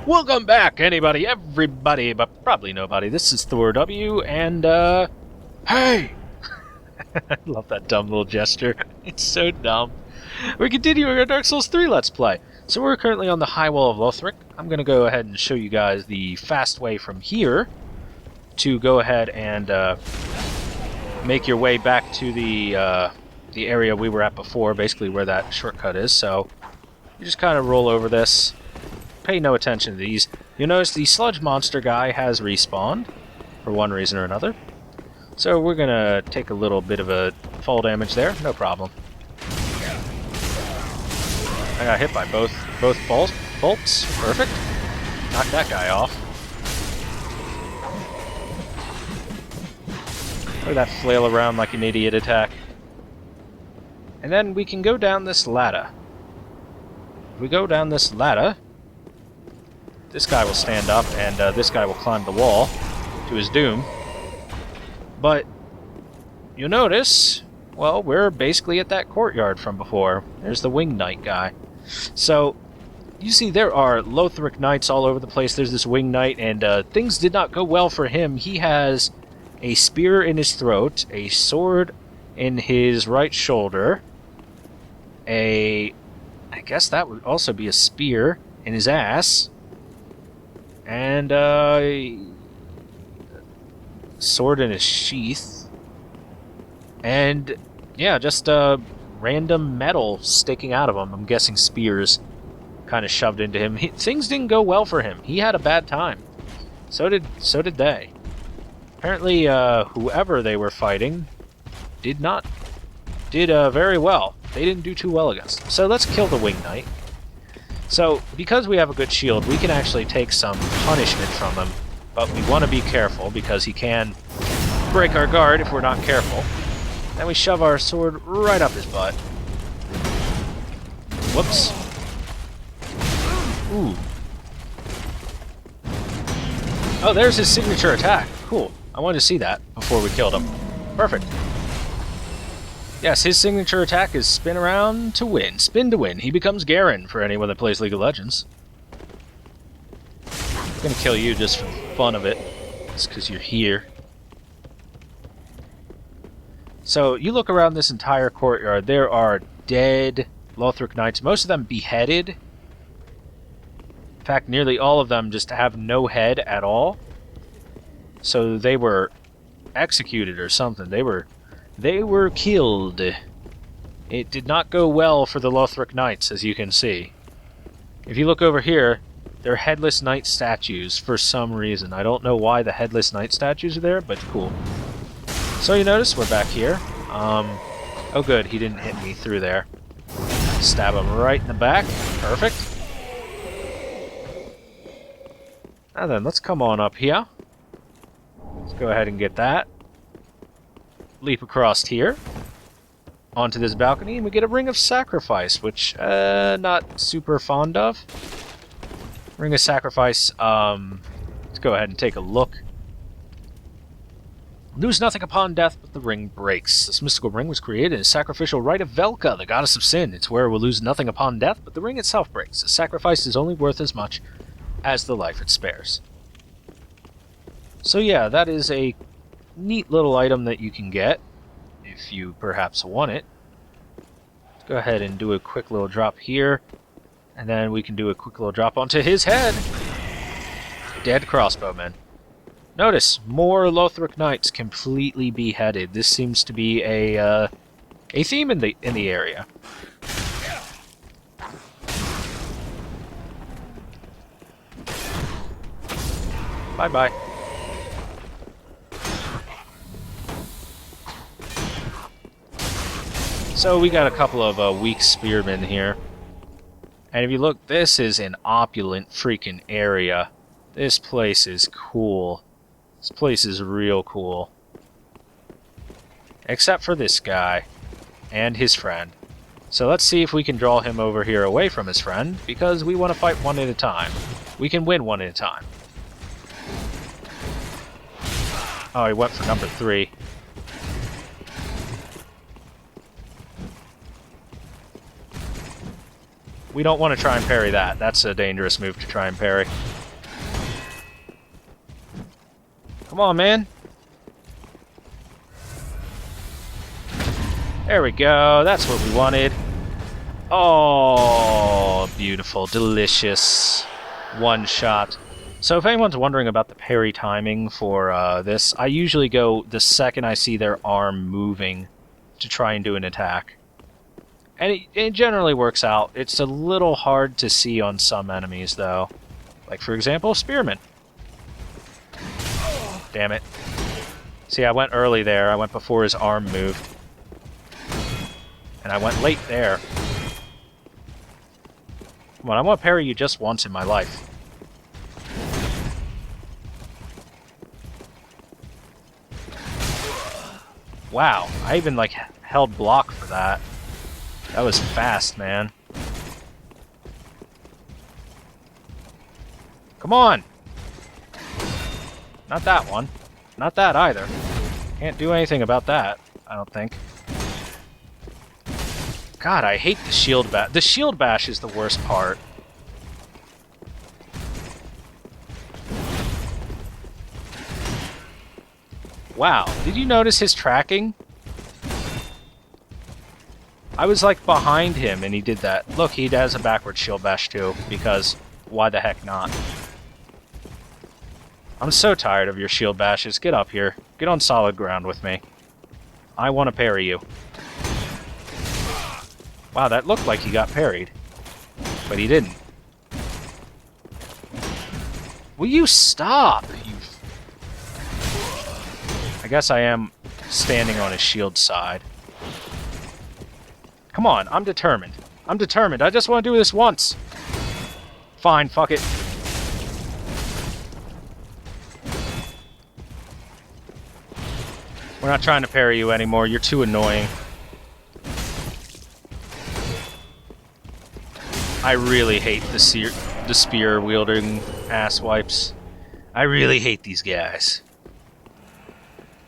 Welcome back, anybody, everybody, but probably nobody. This is ThorW, and, hey! I love that dumb little gesture. It's so dumb. We're continuing our Dark Souls 3 Let's Play. So we're currently on the high Wall of Lothric. I'm going to go ahead and show you guys the fast way from here to go ahead and make your way back to the area we were at before, basically where that shortcut is. So you just kind of roll over this. Pay no attention to these. You'll notice the sludge monster guy has respawned for one reason or another. So we're going to take a little bit of a fall damage there, no problem. I got hit by both bolts. Perfect. Knock that guy off. Look at that flail around like an idiot attack. And then we can go down this ladder. If we go down this ladder, this guy will stand up and this guy will climb the wall to his doom. But you'll notice, well, we're basically at that courtyard from before. There's the Winged Knight guy. So, you see there are Lothric Knights all over the place. There's this Winged Knight, and things did not go well for him. He has a spear in his throat, a sword in his right shoulder, I guess that would also be a spear in his ass, and sword in his sheath, and yeah, just random metal sticking out of him. I'm guessing spears kind of shoved into him. Things didn't go well for him. He had a bad time. So did they. Apparently, whoever they were fighting did very well. They didn't do too well against him. So let's kill the Winged Knight. So, because we have a good shield, we can actually take some punishment from him, but we want to be careful because he can break our guard if we're not careful. Then we shove our sword right up his butt. Whoops. Ooh. Oh, there's his signature attack. Cool. I wanted to see that before we killed him. Perfect. Yes, his signature attack is spin around to win. Spin to win. He becomes Garen for anyone that plays League of Legends. I'm gonna kill you just for the fun of it. Just because you're here. So, you look around this entire courtyard. There are dead Lothric Knights. Most of them beheaded. In fact, nearly all of them just have no head at all. So they were executed or something. They were killed. It did not go well for the Lothric Knights, as you can see. If you look over here, they're headless knight statues for some reason. I don't know why the headless knight statues are there, but cool. So you notice we're back here. Oh good, he didn't hit me through there. Stab him right in the back. Perfect. Now then, let's come on up here. Let's go ahead and get that. Leap across here. Onto this balcony, and we get a Ring of Sacrifice, which, not super fond of. Ring of Sacrifice, let's go ahead and take a look. Lose nothing upon death, but the ring breaks. This mystical ring was created in a sacrificial rite of Velka, the goddess of sin. Its wearer will lose nothing upon death, but the ring itself breaks. The sacrifice is only worth as much as the life it spares. So yeah, that is a neat little item that you can get, if you perhaps want it. Let's go ahead and do a quick little drop here, and then we can do a quick little drop onto his head. Dead crossbowman. Notice, more Lothric Knights completely beheaded. This seems to be a theme in the area. Bye-bye. So we got a couple of weak spearmen here. And if you look, this is an opulent freaking area. This place is cool. This place is real cool. Except for this guy. And his friend. So let's see if we can draw him over here away from his friend, because we want to fight one at a time. We can win one at a time. Oh, he went for number 3. We don't want to try and parry that. That's a dangerous move to try and parry. Come on, man. There we go. That's what we wanted. Oh, beautiful. Delicious. One shot. So if anyone's wondering about the parry timing for this, I usually go the second I see their arm moving to try and do an attack. And it generally works out. It's a little hard to see on some enemies, though. Like, for example, Spearman. Damn it. See, I went early there. I went before his arm moved. And I went late there. Come on, I want to parry you just once in my life. Wow, I even, like, held block for that. That was fast, man. Come on! Not that one. Not that either. Can't do anything about that, I don't think. God, I hate the shield bash. The shield bash is the worst part. Wow, did you notice his tracking? I was like behind him and he did that. Look, he has a backward shield bash too, because why the heck not? I'm so tired of your shield bashes. Get up here. Get on solid ground with me. I want to parry you. Wow, that looked like he got parried. But he didn't. Will you stop? I guess I am standing on his shield side. Come on, I'm determined. I'm determined. I just want to do this once. Fine, fuck it. We're not trying to parry you anymore. You're too annoying. I really hate the spear-wielding asswipes. I really hate these guys.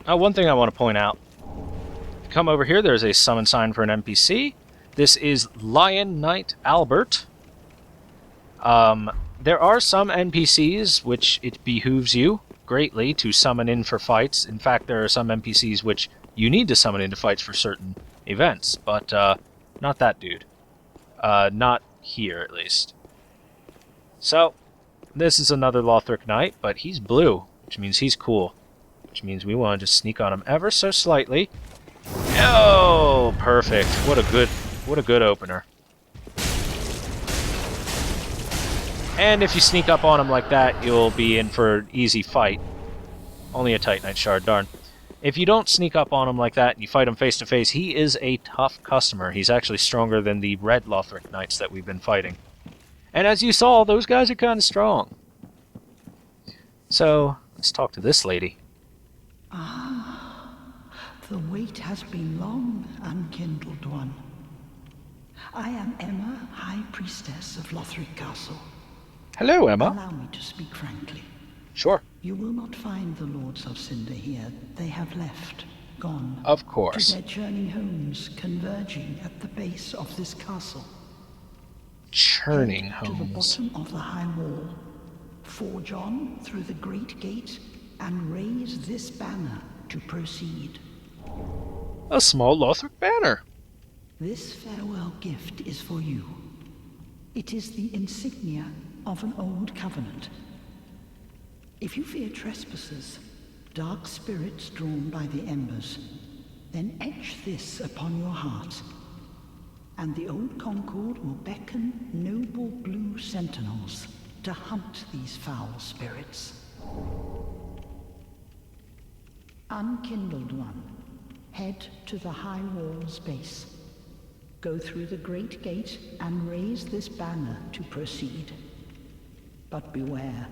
Oh, one thing I want to point out. If you come over here, there's a summon sign for an NPC. This is Lion Knight Albert. There are some NPCs which it behooves you greatly to summon in for fights. In fact, there are some NPCs which you need to summon into fights for certain events, but not that dude. Not here, at least. So, this is another Lothric Knight, but he's blue, which means he's cool. Which means we want to just sneak on him ever so slightly. Oh, perfect. What a good opener. And if you sneak up on him like that, you'll be in for an easy fight. Only a Titanite shard, darn. If you don't sneak up on him like that and you fight him face to face, he is a tough customer. He's actually stronger than the red Lothric Knights that we've been fighting. And as you saw, those guys are kind of strong. So, let's talk to this lady. Ah, the wait has been long, unkindled one. I am Emma, High Priestess of Lothric Castle. Hello, Emma. Allow me to speak frankly. Sure. You will not find the Lords of Cinder here. They have left, gone. Of course. To their churning homes, converging at the base of this castle. Churning Head homes. to the bottom of the high wall. Forge on through the great gate and raise this banner to proceed. A small Lothric banner. This farewell gift is for you. It is the insignia of an old covenant. If you fear trespassers, dark spirits drawn by the embers, then etch this upon your heart, and the old Concord will beckon noble blue sentinels to hunt these foul spirits. Unkindled one, head to the high wall's base. Go through the great gate and raise this banner to proceed. But beware,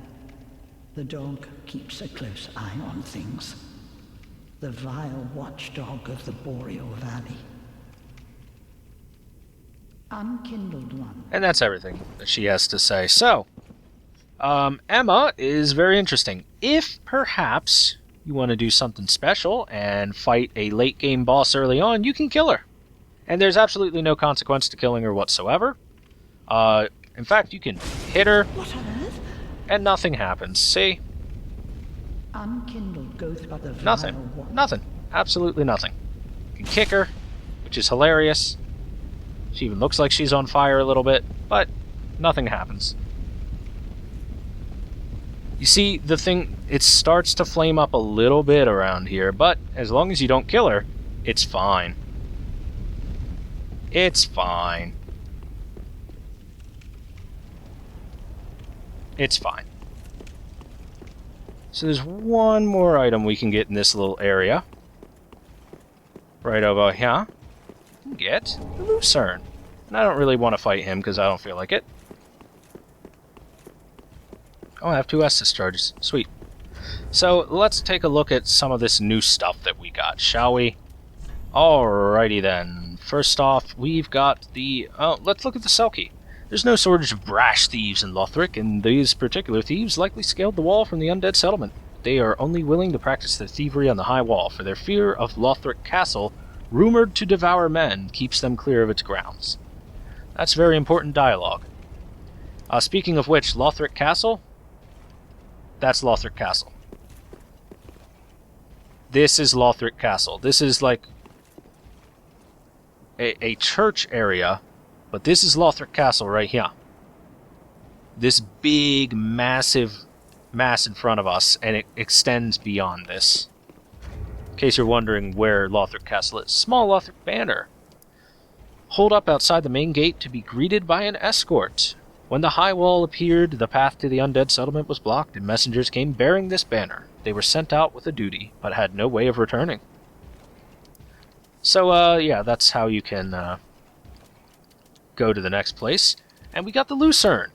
the dog keeps a close eye on things. The vile watchdog of the Boreal Valley. Unkindled one. And that's everything that she has to say. So, Emma is very interesting. If perhaps you want to do something special and fight a late game boss early on, you can kill her. And there's absolutely no consequence to killing her whatsoever. In fact, you can hit her, What on earth? and nothing happens. See? Unkindled goeth by the Nothing. vile one. Nothing. Absolutely nothing. You can kick her, which is hilarious. She even looks like she's on fire a little bit, but nothing happens. You see, the thing, it starts to flame up a little bit around here, but as long as you don't kill her, it's fine. It's fine. It's fine. So there's one more item we can get in this little area. Right over here. Get the Lucerne. And I don't really want to fight him because I don't feel like it. Oh, I have 2 Estus charges. Sweet. So let's take a look at some of this new stuff that we got, shall we? Alrighty then. First off, we've got the... Oh, let's look at the Selkie. There's no shortage of brash thieves in Lothric, and these particular thieves likely scaled the wall from the undead settlement. They are only willing to practice their thievery on the high wall, for their fear of Lothric Castle, rumored to devour men, keeps them clear of its grounds. That's very important dialogue. Speaking of which, Lothric Castle? That's Lothric Castle. This is Lothric Castle. This is like a church area, but this is Lothric Castle right here. This big, massive mass in front of us, and it extends beyond this. In case you're wondering where Lothric Castle is. Small Lothric banner. Hold up outside the main gate to be greeted by an escort. When the high wall appeared, the path to the undead settlement was blocked, and messengers came bearing this banner. They were sent out with a duty, but had no way of returning. So, yeah, that's how you can go to the next place. And we got the Lucerne.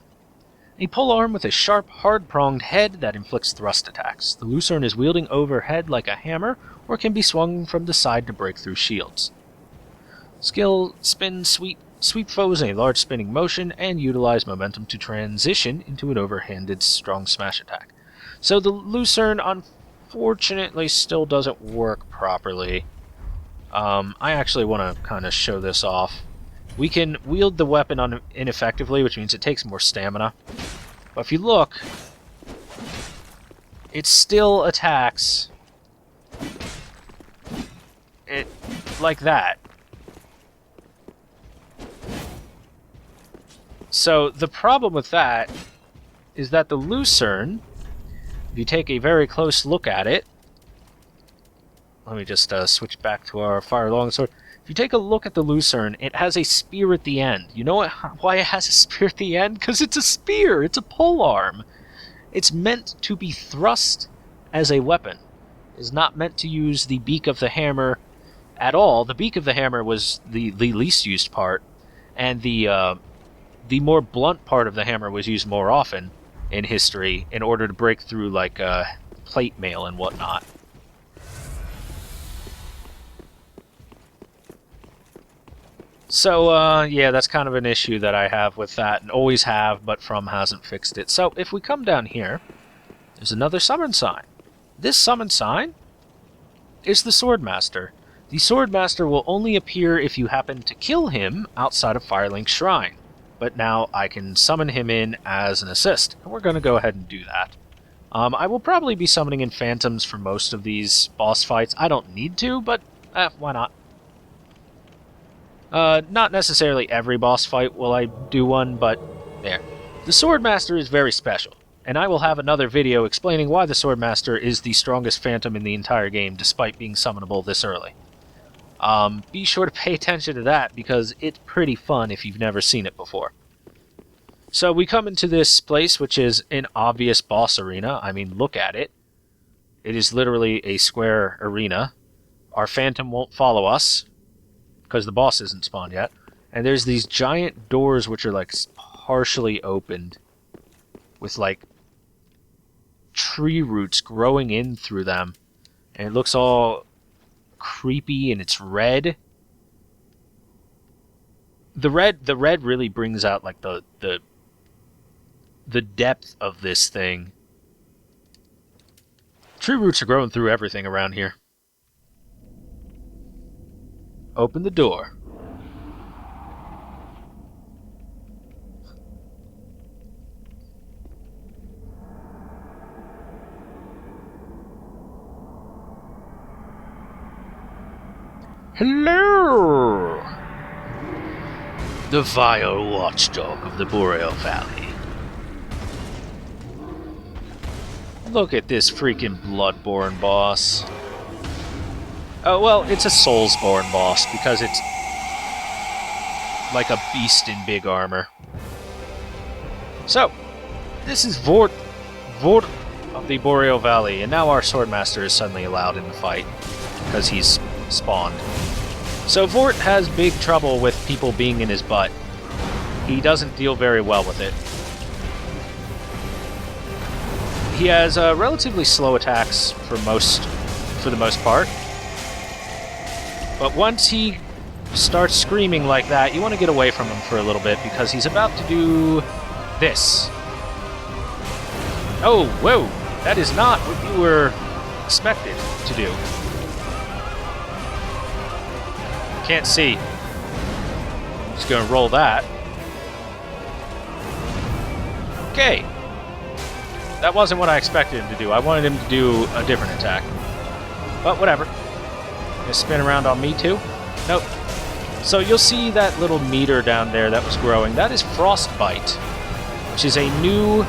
A polearm with a sharp, hard-pronged head that inflicts thrust attacks. The Lucerne is wielding overhead like a hammer, or can be swung from the side to break through shields. Skill, spin, sweep foes in a large spinning motion, and utilize momentum to transition into an overhanded strong smash attack. So the Lucerne, unfortunately, still doesn't work properly. I actually want to kind of show this off. We can wield the weapon ineffectively, which means it takes more stamina. But if you look, it still attacks it like that. So the problem with that is that the Lucerne, if you take a very close look at it, let me just switch back to our fire longsword. If you take a look at the Lucerne, it has a spear at the end. You know why it has a spear at the end? Because it's a spear! It's a polearm! It's meant to be thrust as a weapon. It's not meant to use the beak of the hammer at all. The beak of the hammer was the least used part, and the more blunt part of the hammer was used more often in history in order to break through, like, plate mail and whatnot. So, yeah, that's kind of an issue that I have with that, and always have, but From hasn't fixed it. So, if we come down here, there's another summon sign. This summon sign is the Swordmaster. The Swordmaster will only appear if you happen to kill him outside of Firelink's Shrine. But now I can summon him in as an assist, and we're going to go ahead and do that. I will probably be summoning in phantoms for most of these boss fights. I don't need to, but why not? Not necessarily every boss fight will I do one, but there. The Swordmaster is very special, and I will have another video explaining why the Swordmaster is the strongest phantom in the entire game, despite being summonable this early. Be sure to pay attention to that, because it's pretty fun if you've never seen it before. So we come into this place, which is an obvious boss arena. I mean, look at it. It is literally a square arena. Our phantom won't follow us, because the boss isn't spawned yet. And there's these giant doors which are, like, partially opened, with, like, tree roots growing in through them. And it looks all creepy, and it's red. The red really brings out, like, the depth of this thing. Tree roots are growing through everything around here. Open the door. Hello! The vile watchdog of the Boreal Valley. Look at this freaking Bloodborne boss. Oh, well, it's a Soulsborne boss, because it's like a beast in big armor. So, this is Vort of the Boreal Valley, and now our Swordmaster is suddenly allowed in the fight, because he's spawned. So Vort has big trouble with people being in his butt. He doesn't deal very well with it. He has relatively slow attacks for the most part. But once he starts screaming like that, you want to get away from him for a little bit, because he's about to do this. Oh, whoa! That is not what you were expected to do. Can't see. Just gonna roll that. Okay. That wasn't what I expected him to do. I wanted him to do a different attack. But whatever. Gonna spin around on me too? Nope. So you'll see that little meter down there that was growing. That is Frostbite, which is a new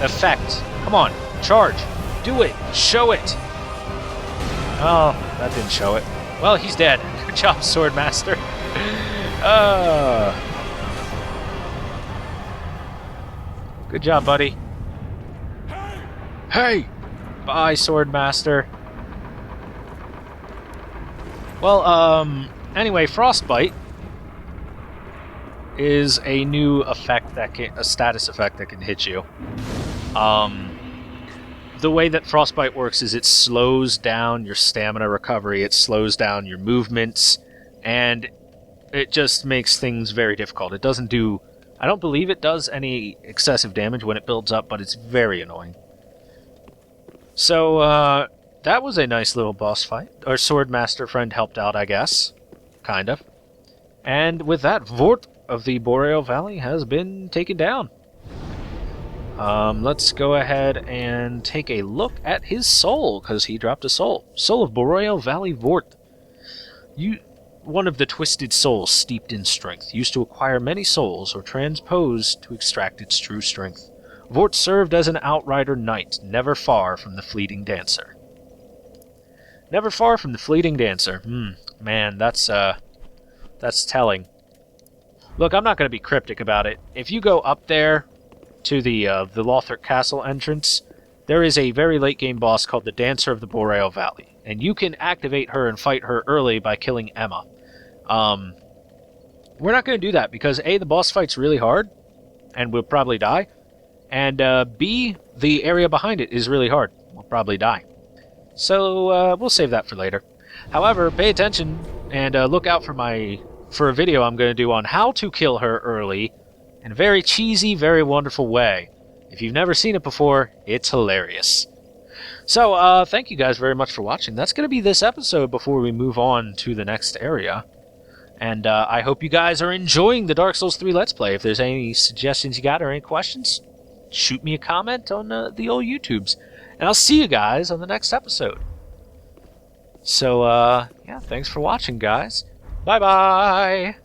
effect. Come on, charge. Do it. Show it. Oh, that didn't show it. Well, he's dead. Good job, Swordmaster. Good job, buddy. Hey! Bye, Swordmaster. Well, anyway, Frostbite is a new effect a status effect that can hit you. The way that Frostbite works is it slows down your stamina recovery, it slows down your movements, and it just makes things very difficult. It doesn't do... I don't believe it does any excessive damage when it builds up, but it's very annoying. So, that was a nice little boss fight. Our Swordmaster friend helped out, I guess. Kind of. And with that, Vort of the Boreal Valley has been taken down. Let's go ahead and take a look at his soul, because he dropped a soul. Soul of Boreal Valley Vort. One of the twisted souls steeped in strength, used to acquire many souls or transpose to extract its true strength. Vort served as an outrider knight, never far from the fleeting dancer. Never far from the fleeting dancer. Man, that's telling. Look, I'm not going to be cryptic about it. If you go up there to the Lothric Castle entrance, there is a very late game boss called the Dancer of the Boreal Valley, and you can activate her and fight her early by killing Emma. We're not going to do that because A, the boss fight's really hard, and we'll probably die, and B, the area behind it is really hard. We'll probably die. So we'll save that for later. However, pay attention and look out for a video I'm going to do on how to kill her early in a very cheesy, very wonderful way. If you've never seen it before, it's hilarious. So, thank you guys very much for watching. That's going to be this episode before we move on to the next area. And I hope you guys are enjoying the Dark Souls 3 Let's Play. If there's any suggestions you got or any questions, shoot me a comment on the old YouTubes. And I'll see you guys on the next episode. So, yeah, thanks for watching, guys. Bye-bye!